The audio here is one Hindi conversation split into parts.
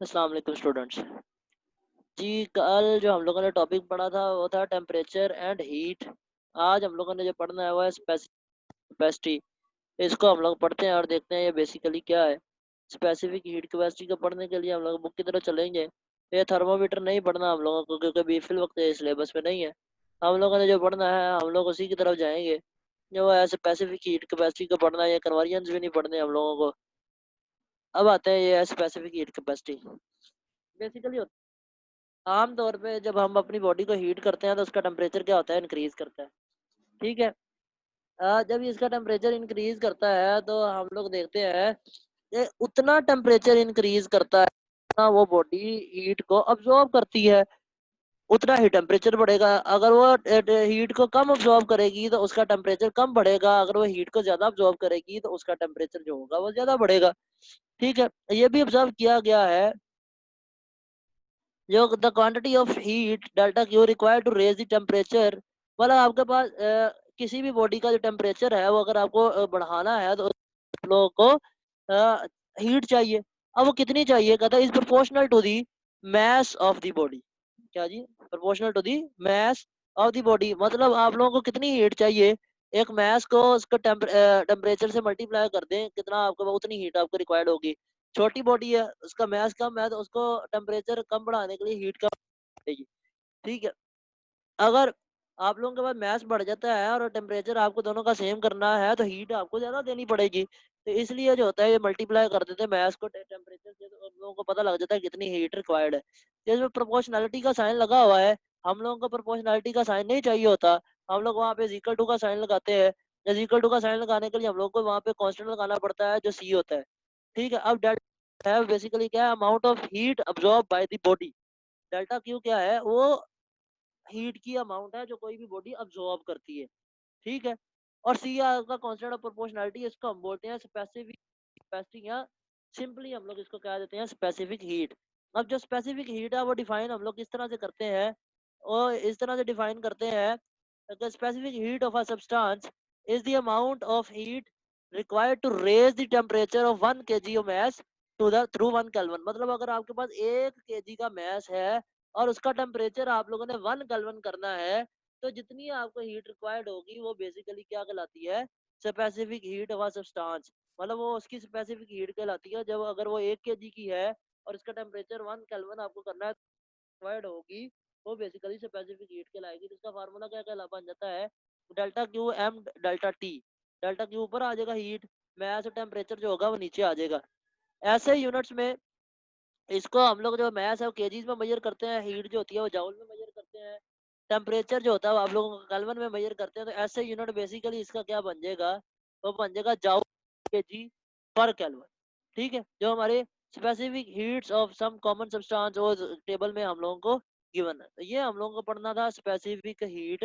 अस्सलाम वालेकुम स्टूडेंट्स। जी, कल जो हम लोगों ने टॉपिक पढ़ा था वो था टेम्परेचर एंड हीट। आज हम लोगों ने जो पढ़ना है वो है कैपेसिटी। इसको हम लोग पढ़ते हैं और देखते हैं ये बेसिकली क्या है। स्पेसिफिक हीट कैपेसिटी को पढ़ने के लिए हम लोग बुक की तरफ चलेंगे। ये थर्मोमीटर नहीं पढ़ना हम लोगों को, क्योंकि अभी फिल वक्त ये सिलेबस में नहीं है। हम लोगों ने जो पढ़ना है हम लोग उसी की तरफ जाएंगे। जो है स्पेसिफिक हीट कैपेसिटी को पढ़ना है, ये कन्वर्जन्स भी नहीं पढ़ने हम लोगों को। अब आते हैं ये स्पेसिफिक हीट कैपेसिटी। बेसिकली आम तौर पे जब हम अपनी बॉडी को हीट करते हैं तो उसका टेम्परेचर क्या होता है, इंक्रीज करता है। ठीक है। जब इसका टेम्परेचर इंक्रीज करता है तो हम लोग देखते हैं कि उतना टेम्परेचर इंक्रीज करता है उतना वो बॉडी हीट को अब्जॉर्ब करती है, उतना ही टेम्परेचर बढ़ेगा। अगर वो हीट को कम अब्जॉर्ब करेगी तो उसका टेम्परेचर कम बढ़ेगा, अगर वो हीट को ज्यादा अब्जॉर्ब करेगी तो उसका टेम्परेचर जो होगा वो ज्यादा बढ़ेगा। ठीक है। ये भी ऑब्जर्व किया गया है जो the quantity of heat delta Q required to raise the temperature. मतलब आपके पास किसी भी बॉडी का जो टेम्परेचर है वो अगर आपको बढ़ाना है तो आप लोगों को हीट चाहिए। अब वो कितनी चाहिए, कहता है is proportional to the mass of the body. क्या जी? Proportional to the mass of the body, मतलब आप लोगों को कितनी हीट चाहिए, एक मैस को उसको टेम्परेचर से मल्टीप्लाई कर दें, कितना आपको उतनी हीट आपको रिक्वायर्ड होगी। छोटी बॉडी है, उसका मैस कम है, तो उसको टेम्परेचर कम बढ़ाने के लिए हीट कम पड़ेगी। ठीक है। अगर आप लोगों के पास मैस बढ़ जाता है और टेम्परेचर आपको दोनों का सेम करना है तो हीट आपको ज्यादा देनी पड़ेगी। तो इसलिए जो होता है ये मल्टीप्लाई कर देते हैं मैस को टेम्परेचर से, तो हम लोगों को पता लग जाता है कितनी हीट रिक्वायर्ड है। जिसमें प्रोपोर्शनैलिटी का साइन लगा हुआ है, हम लोगों को प्रोपोर्शनैलिटी का साइन नहीं चाहिए होता। हम लोग वहाँ पे इक्वल टू का साइन लगाते हैं। इक्वल टू का साइन लगाने के लिए हम लोग को वहाँ पे कांस्टेंट लगाना पड़ता है जो सी होता है। ठीक है। अब डेल्टा है बेसिकली क्या है, amount of heat absorb by the body. Delta Q क्या है, वो हीट की अमाउंट है जो कोई भी बॉडी अब्सॉर्ब करती है। ठीक है। और सी का कांस्टेंट ऑफ प्रोपोर्शनैलिटी, इसको हम बोलते हैं स्पेसिफिक कैपेसिटी, या सिंपली हम लोग इसको कह देते हैं स्पेसिफिक हीट। अब जो स्पेसिफिक हीट है वो डिफाइन हम लोग किस तरह से करते हैं, और इस तरह से डिफाइन करते हैं the specific heat of a substance is the amount of heat required to raise the temperature of 1 kg of mass to the through 1 kelvin. मतलब अगर आपके पास 1 kg का मास है और उसका टेम्परेचर आप लोगों ने 1 केल्विन करना है, तो जितनी आपको हीट रिक्वायर्ड होगी वो बेसिकली क्या कहलाती है, specific heat of a substance. मतलब वो उसकी स्पेसिफिक हीट कहलाती है। जब अगर वो 1 kg की है और इसका टेम्परेचर 1 केल्विन आपको करना है, रिक्वायर्ड होगी, वो बेसिकली स्पेसिफिक हीट कहलाएगी। जिसका फार्मूला क्या कहला बन जाता है, delta Q M delta T. Delta Q ऊपर आ जाएगा हीट, मैस और टेम्परेचर जो होगा वो नीचे आ जाएगा। ऐसे यूनिट्स में इसको हम लोग जो मैस है वो केजीज में मेजर करते हैं, हीट जो होती है वो जाउल में मेजर करते हैं, टेम्परेचर जो होता है वो आप लोगों को केल्विन में मेजर करते हैं। तो ऐसे यूनिट बेसिकली इसका क्या बन जाएगा, वो बन जाएगा जाउल केजी पर केल्विन। ठीक है। जो हमारे specific heats of some common substance वो टेबल में हम लोगों को गिवन है। तो ये हम लोगों को पढ़ना था स्पेसिफिक हीट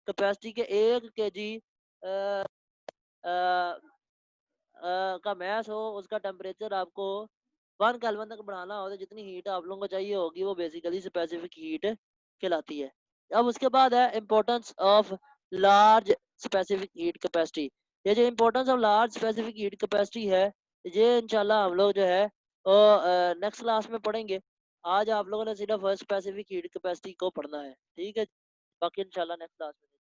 कैपेसिटी के 1 kg का मैस हो, उसका टेम्परेचर आपको 1 केल्विन तक बढ़ाना हो, तो जितनी हीट आप लोगों को चाहिए होगी वो बेसिकली स्पेसिफिक हीट कहलाती है। अब उसके बाद है importance of large specific heat capacity. ये जो importance of large specific heat capacity है, ये इंशाल्लाह हम लोग जो है वो नेक्स्ट क्लास में पढ़ेंगे। आज आप लोगों ने सिर्फ स्पेसिफिक हीट कैपेसिटी को पढ़ना है। ठीक है। बाकी इंशाल्लाह नेक्स्ट क्लास में